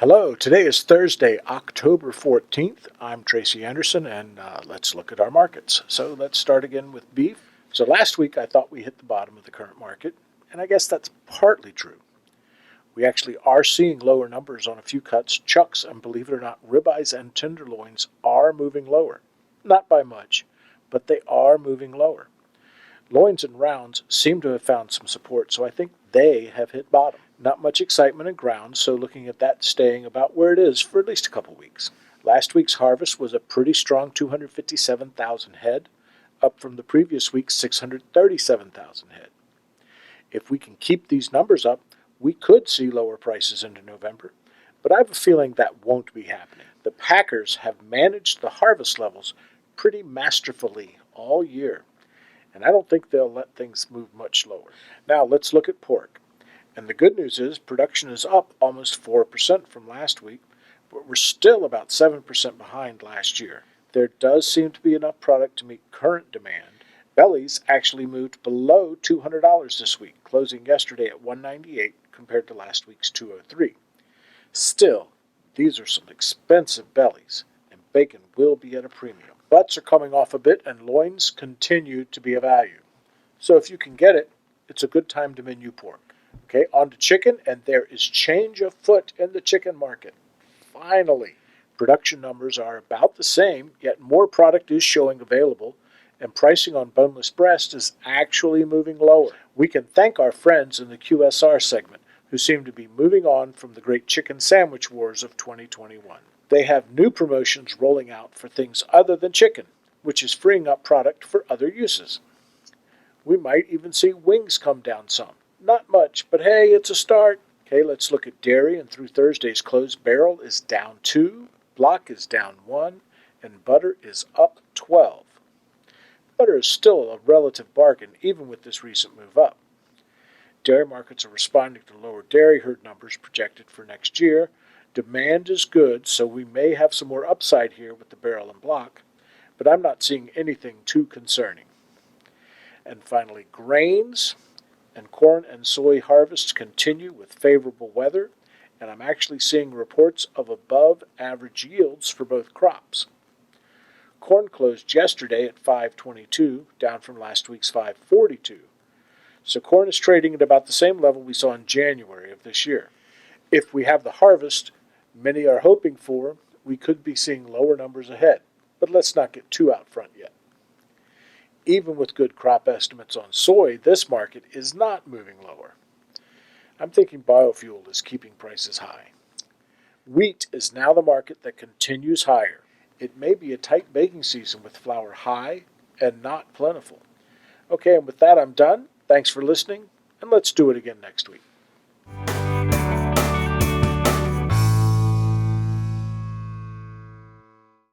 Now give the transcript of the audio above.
Hello, today is Thursday, October 14th. I'm Tracy Anderson, and let's look at our markets. So let's start again with beef. So last week I thought we hit the bottom of the current market, and I guess that's partly true. We actually are seeing lower numbers on a few cuts. Chucks, and believe it or not, ribeyes and tenderloins are moving lower. Not by much, but they are moving lower. Loins and rounds seem to have found some support, so I think they have hit bottom. Not much excitement in ground, so looking at that staying about where it is for at least a couple weeks. Last week's harvest was a pretty strong 257,000 head, up from the previous week's 637,000 head. If we can keep these numbers up, we could see lower prices into November, but I have a feeling that won't be happening. The packers have managed the harvest levels pretty masterfully all year, and I don't think they'll let things move much lower. Now let's look at pork. And the good news is production is up almost 4% from last week, but we're still about 7% behind last year. There does seem to be enough product to meet current demand. Bellies actually moved below $200 this week, closing yesterday at $198 compared to last week's $203. Still, these are some expensive bellies, and bacon will be at a premium. Butts are coming off a bit, and loins continue to be a value. So if you can get it, it's a good time to menu pork. Okay, on to chicken, and there is change afoot in the chicken market. Finally, production numbers are about the same, yet more product is showing available, and pricing on boneless breast is actually moving lower. We can thank our friends in the QSR segment, who seem to be moving on from the great chicken sandwich wars of 2021. They have new promotions rolling out for things other than chicken, which is freeing up product for other uses. We might even see wings come down some. Not much, but hey, it's a start. Okay, let's look at dairy, and through Thursday's close, barrel is down 2, block is down 1, and butter is up 12. Butter is still a relative bargain, even with this recent move up. Dairy markets are responding to lower dairy herd numbers projected for next year. Demand is good, so we may have some more upside here with the barrel and block, but I'm not seeing anything too concerning. And finally, grains. And corn and soy harvests continue with favorable weather, and I'm actually seeing reports of above average yields for both crops. Corn closed yesterday at $5.22, down from last week's $5.42. So corn is trading at about the same level we saw in January of this year. If we have the harvest many are hoping for, we could be seeing lower numbers ahead, but let's not get too out front yet. Even with good crop estimates on soy, this market is not moving lower. I'm thinking biofuel is keeping prices high. Wheat is now the market that continues higher. It may be a tight baking season with flour high and not plentiful. Okay, and with that I'm done. Thanks for listening, and let's do it again next week.